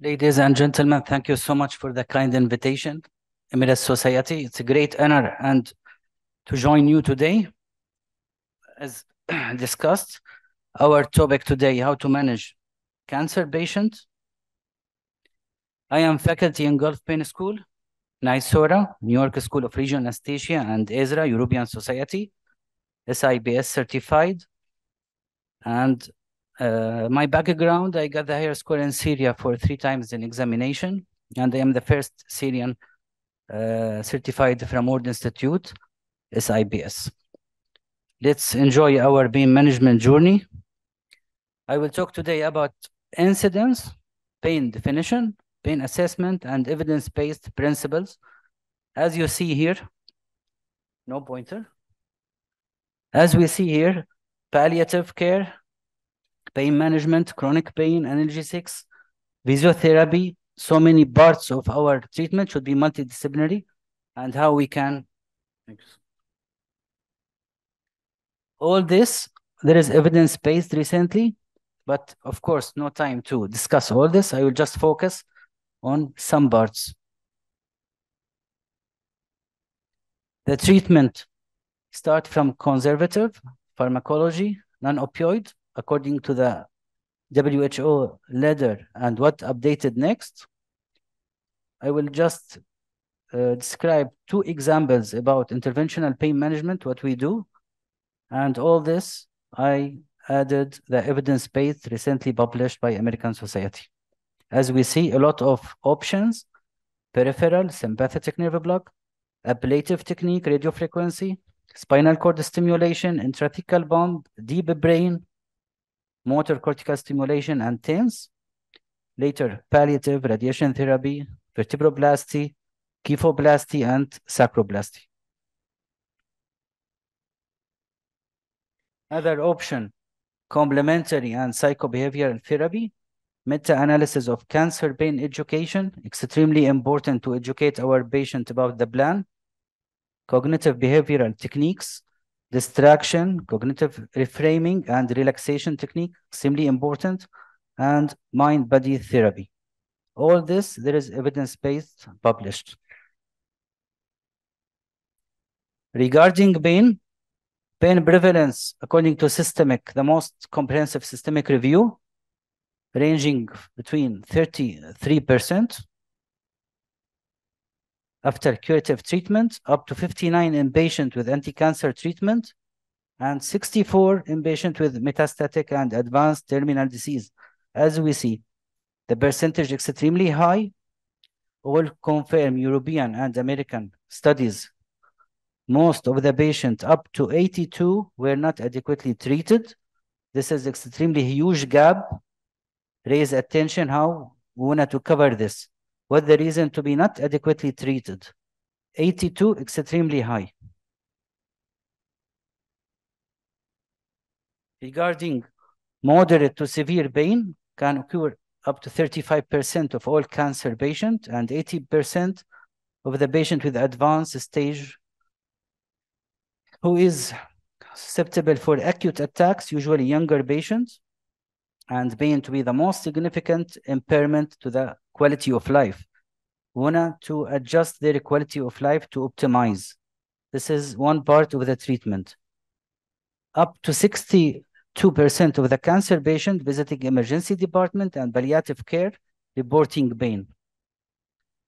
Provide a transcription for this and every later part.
Ladies and gentlemen, thank you so much for the kind invitation. Emirates Society, it's a great honor and to join you today. As discussed, our topic today, how to manage cancer patients. I am faculty in Gulf Pain School, NYSORA, New York School of Regional Anesthesia, and ESRA, European Society, SIBS certified. And my background, I got the higher score in Syria for 3 times in examination, and I am the first Syrian certified from World Institute, SIBS. Let's enjoy our pain management journey. I will talk today about incidence, pain definition, pain assessment, and evidence-based principles. As you see here, no pointer. As we see here, palliative care, pain management, chronic pain, analgesics, physiotherapy, so many parts of our treatment should be multidisciplinary, and how we can. All this, there is evidence-based recently, but of course, no time to discuss all this. I will just focus on some parts. The treatment start from conservative pharmacology, non-opioid, according to the WHO letter and what updated next. I will just describe 2 examples about interventional pain management, what we do. And all this, I added the evidence-based recently published by American Society. As we see, a lot of options: peripheral, sympathetic nerve block, ablative technique, radiofrequency, spinal cord stimulation, intrathecal pump, deep brain, motor cortical stimulation, and TENS. Later, palliative, radiation therapy, vertebroplasty, kyphoplasty, and sacroplasty. Other option, complementary and psychobehavioral therapy, meta-analysis of cancer pain education, extremely important to educate our patient about the plan, cognitive behavioral techniques, distraction, cognitive reframing, and relaxation technique, extremely important, and mind-body therapy. All this, there is evidence-based published. Regarding pain prevalence, according to systemic, the most comprehensive systemic review, ranging between 33% after curative treatment, up to 59 in patient with anti-cancer treatment, and 64 in patient with metastatic and advanced terminal disease. As we see, the percentage extremely high. All confirm European and American studies. Most of the patients, up to 82, were not adequately treated. This is extremely huge gap. Raise attention how we wanted to cover this. What the reason to be not adequately treated? 82, extremely high. Regarding moderate to severe pain, can occur up to 35% of all cancer patients and 80% of the patient with advanced stage who is susceptible for acute attacks, usually younger patients, and pain to be the most significant impairment to the quality of life. We want to adjust their quality of life to optimize. This is one part of the treatment. Up to 62% of the cancer patient visiting emergency department and palliative care reporting pain.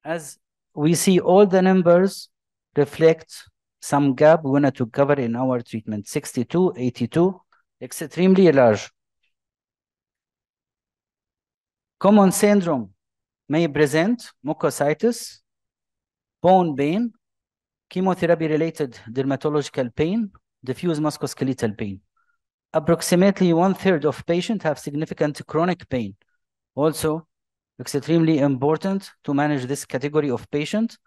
As we see, all the numbers reflect some gap we wanted to cover in our treatment. 62, 82, extremely large. Common syndrome may present mucositis, bone pain, chemotherapy-related dermatological pain, diffuse musculoskeletal pain. Approximately 1/3 of patients have significant chronic pain. Also, extremely important to manage this category of patients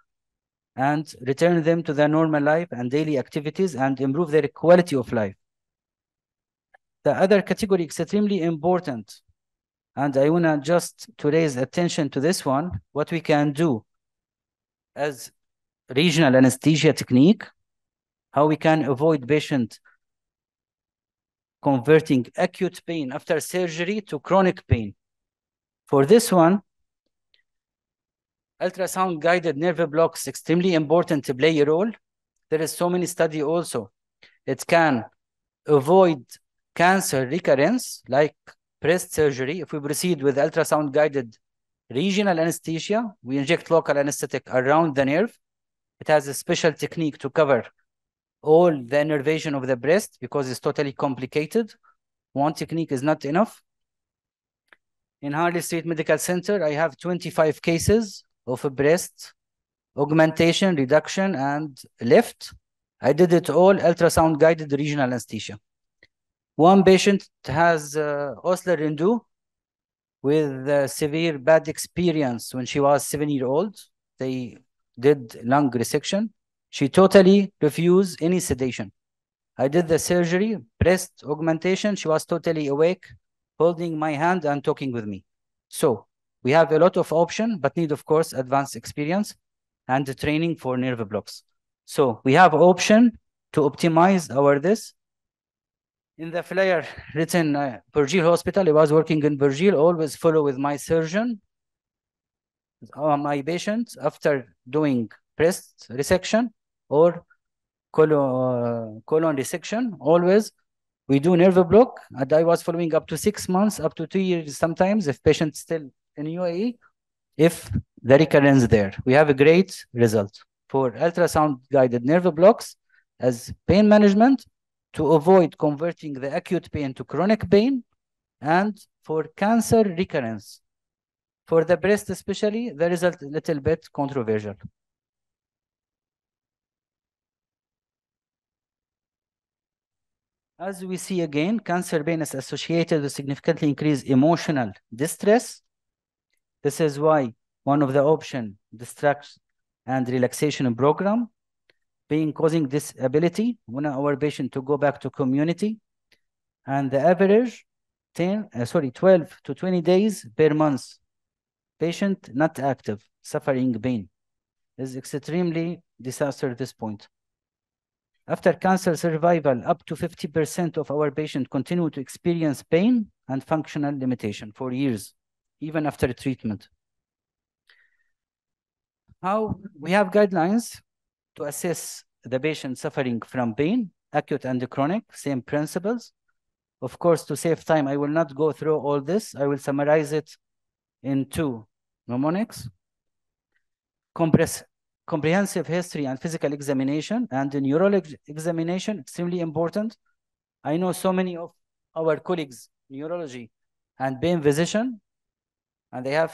and return them to their normal life and daily activities and improve their quality of life. The other category extremely important, and I want to just to raise attention to this one, what we can do as regional anesthesia technique, how we can avoid patient converting acute pain after surgery to chronic pain. For this one, Ultrasound guided nerve blocks extremely important to play a role. There is so many study also. It can avoid cancer recurrence like breast surgery. If we proceed with ultrasound guided regional anesthesia, we inject local anesthetic around the nerve. It has a special technique to cover all the innervation of the breast because it's totally complicated. One technique is not enough. In Harley Street Medical Center, I have 25 cases of a breast augmentation, reduction, and lift. I did it all ultrasound guided regional anesthesia. One patient has osseous residue with severe bad experience when she was 7-year-old. They did lung resection. She totally refused any sedation. I did the surgery, breast augmentation. She was totally awake, holding my hand and talking with me. So we have a lot of options, but need, of course, advanced experience and the training for nerve blocks. So we have option to optimize our this. In the flyer written Burjil Hospital, I was working in Burjil, always follow with my surgeon, my patient after doing breast resection or colon resection, always we do nerve block, and I was following up to 6 months, up to 2 years sometimes, if patient still in UAE, if the recurrence there. We have a great result for ultrasound-guided nerve blocks as pain management to avoid converting the acute pain to chronic pain and for cancer recurrence. For the breast especially, the result a little bit controversial. As we see again, cancer pain is associated with significantly increased emotional distress. This is why one of the options, distraction and relaxation program, being causing disability, when our patient to go back to community, and the average 12 to 20 days per month, patient not active, suffering pain, is extremely disaster at this point. After cancer survival, up to 50% of our patients continue to experience pain and functional limitation for years, even after treatment. How we have guidelines to assess the patient suffering from pain, acute and chronic, same principles. Of course, to save time, I will not go through all this. I will summarize it in 2 mnemonics. Comprehensive history and physical examination and the neurologic examination, extremely important. I know so many of our colleagues, neurology and pain physician, and they have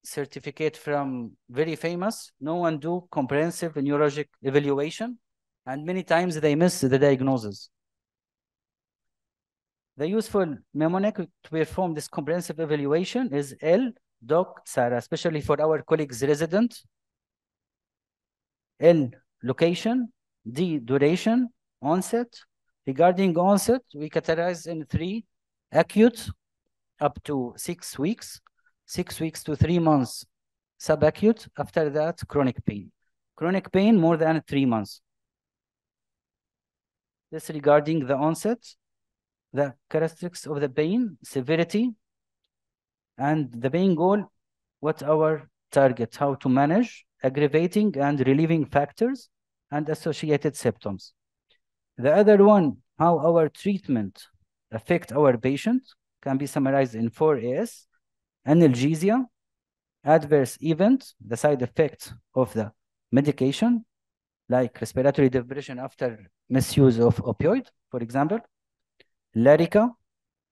certificate from very famous. No one do comprehensive neurologic evaluation, and many times they miss the diagnosis. The useful mnemonic to perform this comprehensive evaluation is L, Doc, Sarah, especially for our colleagues resident. L, location. D, duration, onset. Regarding onset, we categorize in 3, acute, up to 6 weeks, 6 weeks to 3 months, subacute, after that, chronic pain. Chronic pain, more than 3 months. This regarding the onset, the characteristics of the pain, severity, and the pain goal, what our target, how to manage aggravating and relieving factors and associated symptoms. The other one, how our treatment affect our patient, can be summarized in 4 As: analgesia, adverse event, the side effect of the medication, like respiratory depression after misuse of opioid, for example. Lyrica,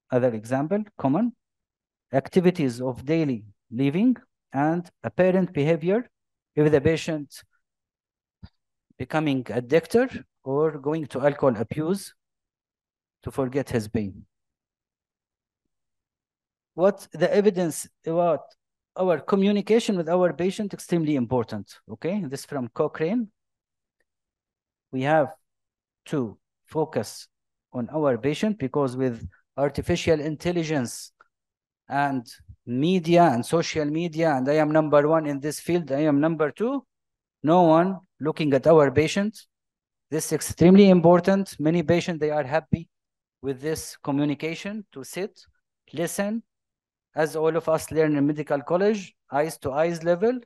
other example, common. Activities of daily living and apparent behavior if the patient becoming addicted or going to alcohol abuse to forget his pain. What the evidence about our communication with our patient, extremely important, okay? This from Cochrane. We have to focus on our patient because with artificial intelligence and media and social media, and I am number 1 in this field, I am number 2, no one looking at our patient. This is extremely important. Many patients, they are happy with this communication, to sit, listen, as all of us learn in medical college, eyes to eyes level,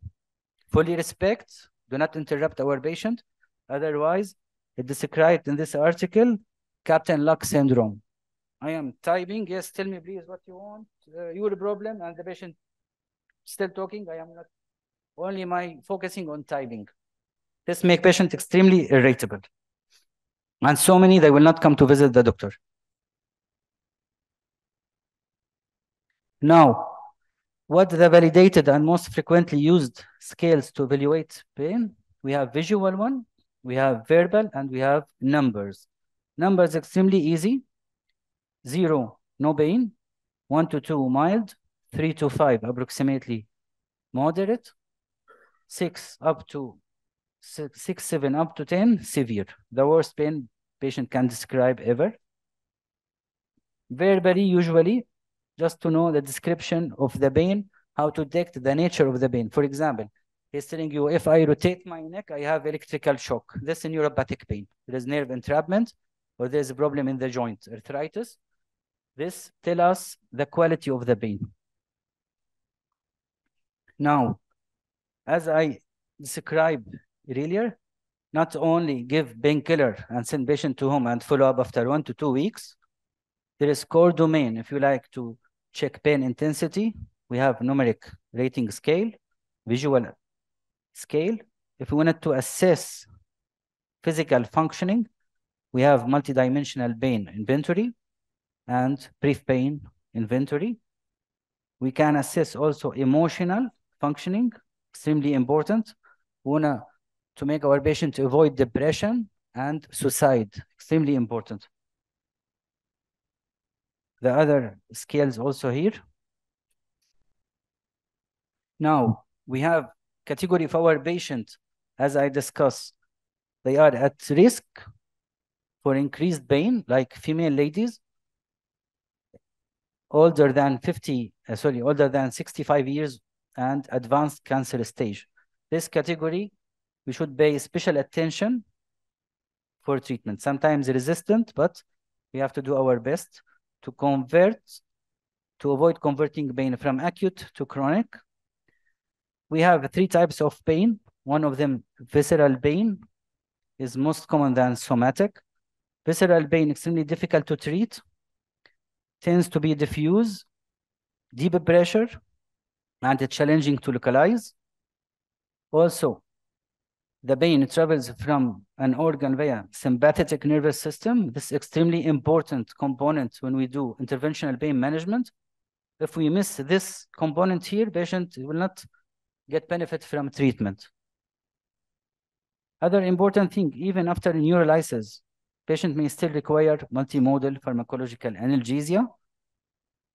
Fully respect, do not interrupt our patient. Otherwise, it described in this article, Captain Luck syndrome. I am typing, yes, tell me please what you want, your problem, and the patient still talking. I am not only focusing on typing. This makes patient extremely irritable. And so many, they will not come to visit the doctor. Now, what the validated and most frequently used scales to evaluate pain? We have visual one, we have verbal, and we have numbers. Numbers extremely easy. 0, no pain. 1 to 2, mild. 3 to 5, approximately moderate. 6 up to 6, 7 up to 10, severe. The worst pain patient can describe ever. Verbally, usually, just to know the description of the pain, how to detect the nature of the pain. For example, he's telling you, if I rotate my neck, I have electrical shock. This is neuropathic pain. There is nerve entrapment, or there's a problem in the joint, arthritis. This tells us the quality of the pain. Now, as I described earlier, not only give painkiller and send patient to home and follow up after 1 to 2 weeks, there is core domain. If you like to check pain intensity, we have numeric rating scale, visual scale. If we wanted to assess physical functioning, we have multidimensional pain inventory and brief pain inventory. We can assess also emotional functioning, extremely important. We want to make our patient avoid depression and suicide, extremely important. The other scales also here. Now, we have category of our patient, as I discussed, they are at risk for increased pain, like female ladies, older than 65 years and advanced cancer stage. This category, we should pay special attention for treatment. Sometimes resistant, but we have to do our best to avoid converting pain from acute to chronic. We have 3 types of pain. One of them, visceral pain, is most common than somatic. Visceral pain, extremely difficult to treat, tends to be diffuse, deep pressure, and it's challenging to localize. Also, the pain travels from an organ via sympathetic nervous system. This is extremely important component when we do interventional pain management. If we miss this component here, patient will not get benefit from treatment. Other important thing, even after neurolysis, patient may still require multimodal pharmacological analgesia.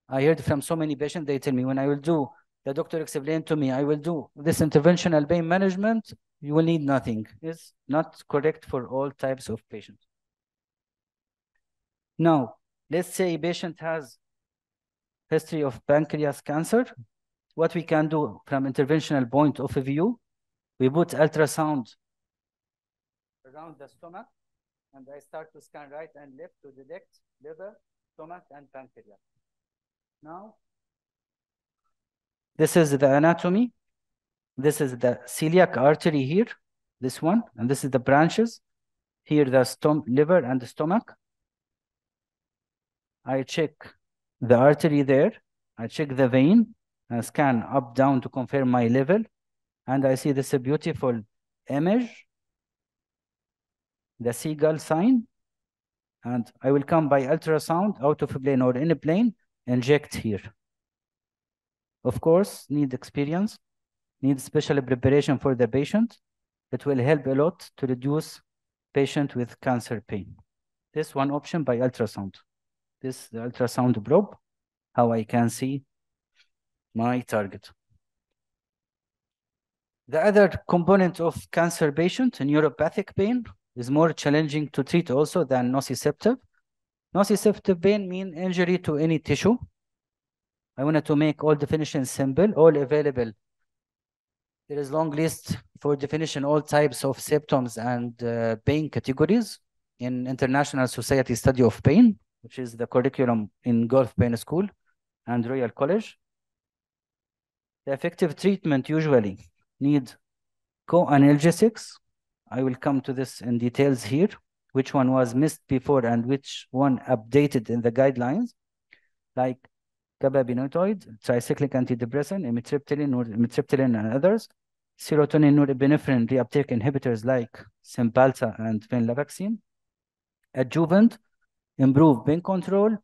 I heard from so many patients, they tell me, when I will do, the doctor explained to me, I will do this interventional pain management, you will need nothing. It's not correct for all types of patients. Now, let's say a patient has history of pancreas cancer. What we can do from interventional point of view, we put ultrasound around the stomach, and I start to scan right and left to detect liver, stomach, and pancreas. Now, this is the anatomy. This is the celiac artery here, this one, and this is the branches. Here, the liver and the stomach. I check the artery there. I check the vein and scan up, down to confirm my level. And I see this beautiful image, the seagull sign. And I will come by ultrasound out of a plane or in a plane, inject here. Of course, need experience, need special preparation for the patient. It will help a lot to reduce patient with cancer pain. This one option by ultrasound. This the ultrasound probe, how I can see my target. The other component of cancer patient, neuropathic pain, is more challenging to treat also than nociceptive. Nociceptive pain means injury to any tissue. I wanted to make all definitions simple, all available. There is long list for definition, all types of symptoms and pain categories in International Society Study of Pain, which is the curriculum in Gulf Pain School and Royal College. The effective treatment usually need Co-analgesics, I will come to this in details here, which one was missed before and which one updated in the guidelines, like gabapentinoid, tricyclic antidepressant, amitriptyline, and others, serotonin norepinephrine reuptake inhibitors like Cymbalta and venlafaxine, adjuvant, improve pain control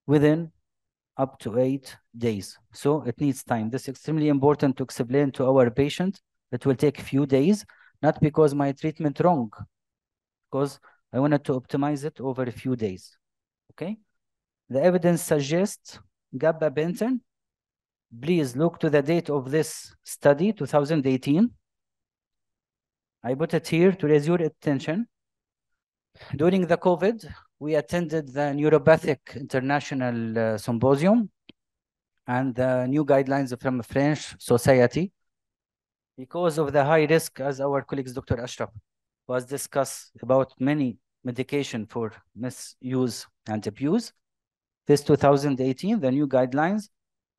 within up to 8 days. So it needs time. This is extremely important to explain to our patient. It will take a few days, not because my treatment wrong, because I wanted to optimize it over a few days. Okay? The evidence suggests gabapentin. Please look to the date of this study, 2018. I put it here to raise your attention. During the COVID, we attended the Neuropathic International Symposium and the new guidelines from French Society. Because of the high risk, as our colleagues, Dr. Ashraf, was discussed about many medication for misuse and abuse. This 2018, the new guidelines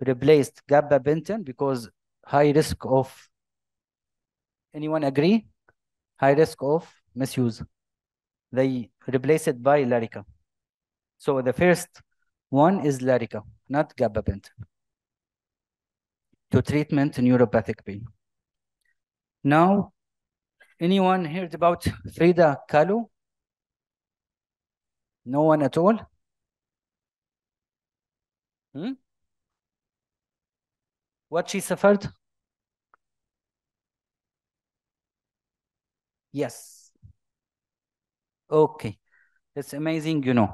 replaced gabapentin because high risk of, anyone agree? High risk of misuse. They replace it by Lyrica. So the first one is Lyrica, not gabapentin, to treatment neuropathic pain. Now, anyone heard about Frida Kahlo? No one at all? What she suffered? Yes. Okay. It's amazing, you know.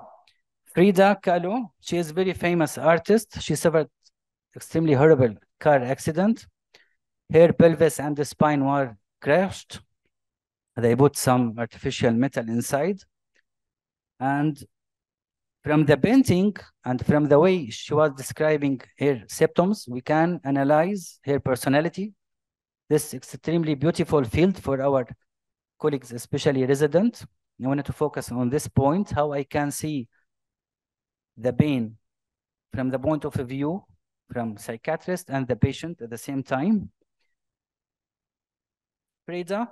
Frida Kahlo, she is a very famous artist. She suffered extremely horrible car accident. Her pelvis and the spine were crushed. They put some artificial metal inside. And from the painting and from the way she was describing her symptoms, we can analyze her personality. This extremely beautiful field for our colleagues, especially resident. I wanted to focus on this point, how I can see the pain from the point of view from psychiatrist and the patient at the same time. Frida,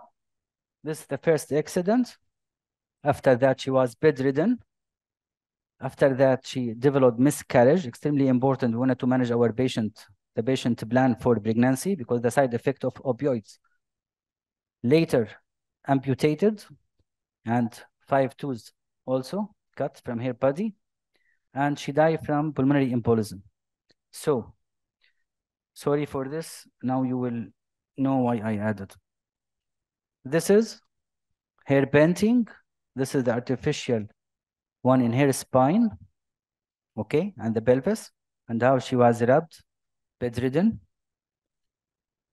this is the first accident. After that, she was bedridden. After that, she developed miscarriage, extremely important. We wanted to manage our patient, the patient plan for pregnancy because the side effect of opioids. Later, amputated and 5 tooths also cut from her body. And she died from pulmonary embolism. So, sorry for this. Now you will know why I added. This is her painting. This is the artificial one in her spine, okay, and the pelvis, and how she was wrapped, bedridden.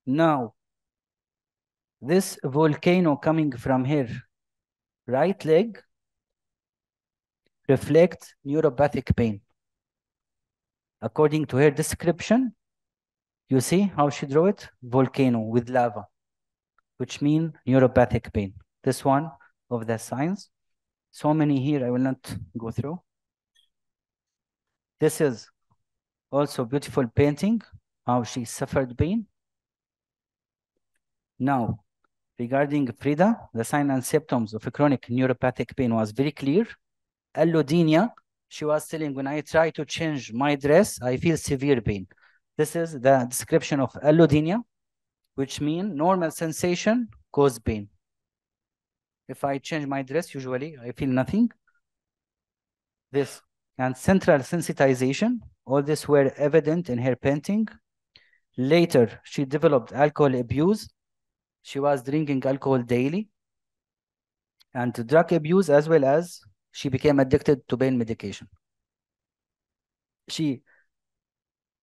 Now, this volcano coming from her right leg reflects neuropathic pain. According to her description, you see how she drew it? Volcano with lava, which means neuropathic pain. This one of the signs. So many here, I will not go through. This is also beautiful painting, how she suffered pain. Now, regarding Frida, the signs and symptoms of a chronic neuropathic pain was very clear. Allodynia, she was telling, when I try to change my dress, I feel severe pain. This is the description of allodynia, which means normal sensation cause pain. If I change my dress, usually I feel nothing. This and central sensitization, all this were evident in her painting. Later, she developed alcohol abuse. She was drinking alcohol daily and drug abuse, as well as she became addicted to pain medication. She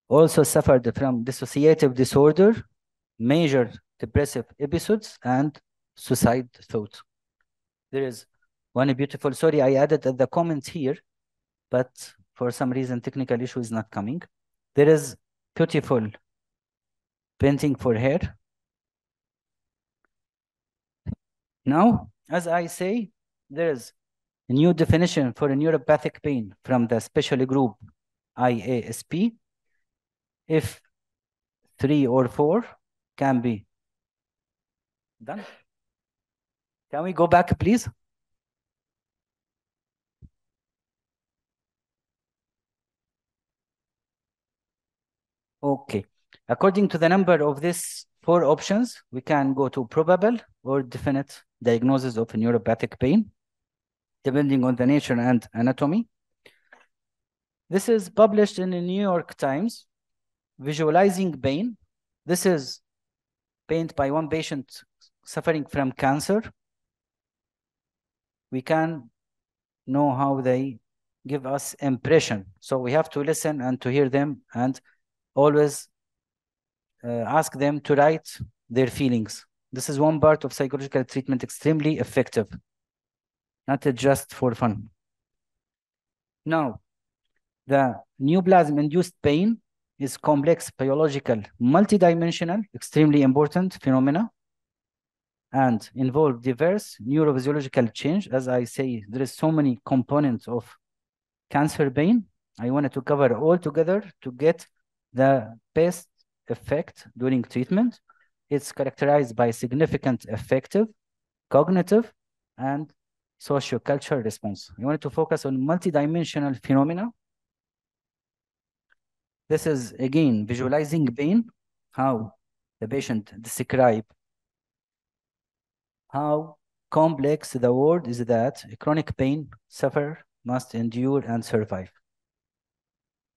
also suffered from dissociative disorder, major depressive episodes, and suicide thoughts. There is one beautiful, sorry, I added the comment here, but for some reason, technical issue is not coming. There is beautiful painting for her. Now, as I say, there is a new definition for a neuropathic pain from the special group IASP. If 3 or 4 can be Done. Can we go back, please? Okay. According to the number of these 4 options, we can go to probable or definite diagnosis of neuropathic pain, depending on the nature and anatomy. This is published in the New York Times, Visualizing Pain. This is painted by one patient suffering from cancer. We can know how they give us impression. So we have to listen and to hear them and always ask them to write their feelings. This is one part of psychological treatment extremely effective, not just for fun. Now, the neoplasm-induced pain is complex, biological, multidimensional, extremely important phenomena, and involve diverse neurophysiological change. As I say, there is so many components of cancer pain. I wanted to cover all together to get the best effect during treatment. It's characterized by significant affective, cognitive, and sociocultural response. I wanted to focus on multidimensional phenomena. This is, again, visualizing pain, how the patient describe how complex the word is that chronic pain sufferer must endure and survive.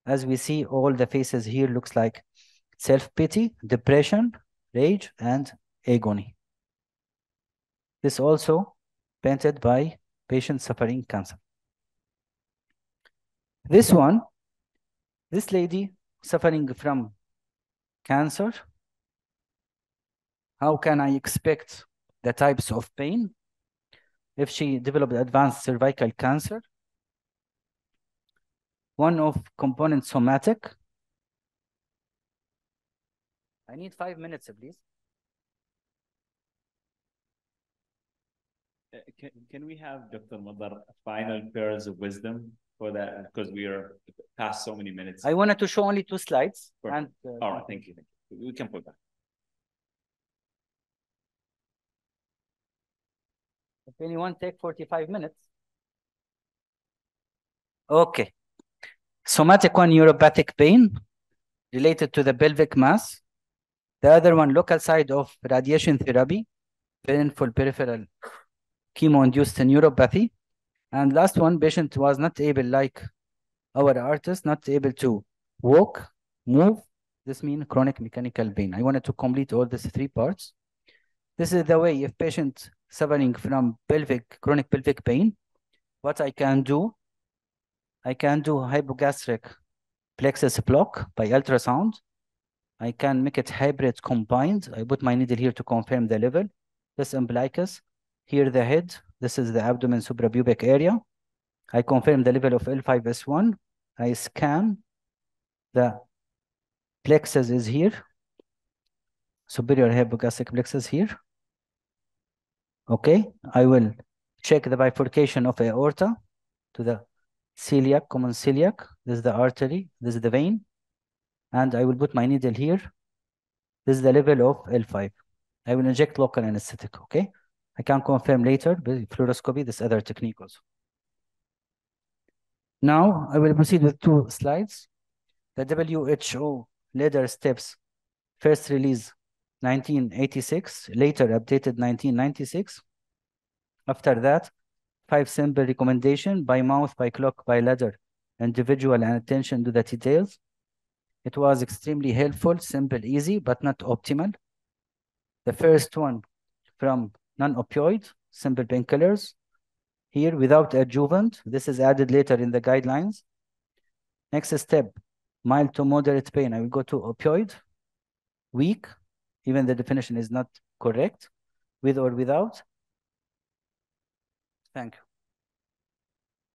As we see, all the faces here looks like self-pity, depression, rage, and agony. This also painted by patients suffering cancer. This one, this lady suffering from cancer, how can I expect the types of pain if she developed advanced cervical cancer? One of component somatic. I need 5 minutes, please. Can we have Dr. Moudar final pearls of wisdom for that? Because we are past so many minutes. I wanted to show only 2 slides. And, all right, thank you. We can put that. If anyone take 45 minutes. Okay. Somatic one, neuropathic pain related to the pelvic mass. The other one, local side of radiation therapy, painful peripheral chemo-induced neuropathy. And last one, patient was not able, like our artist, not able to walk, move. This means chronic mechanical pain. I wanted to complete all these 3 parts. This is the way if patient suffering from chronic pelvic pain, what I can do hypogastric plexus block by ultrasound. I can make it hybrid combined. I put my needle here to confirm the level. This umbilicus, here the head. This is the abdomen suprapubic area. I confirm the level of L5S1. I scan the plexus is here. Superior hypogastric plexus here. Okay, I will check the bifurcation of aorta to the celiac, common celiac. This is the artery, this is the vein. And I will put my needle here. This is the level of L5. I will inject local anesthetic, okay? I can confirm later with fluoroscopy, this other technique also. Now, I will proceed with 2 slides. The WHO leader steps, first release 1986, later updated 1996. After that, 5 simple recommendation by mouth, by clock, by ladder, individual and attention to the details. It was extremely helpful, simple, easy, but not optimal. The first one from non-opioid, simple painkillers. Here, without adjuvant, this is added later in the guidelines. Next step, mild to moderate pain. I will go to opioid, weak, even the definition is not correct, with or without. Thank you.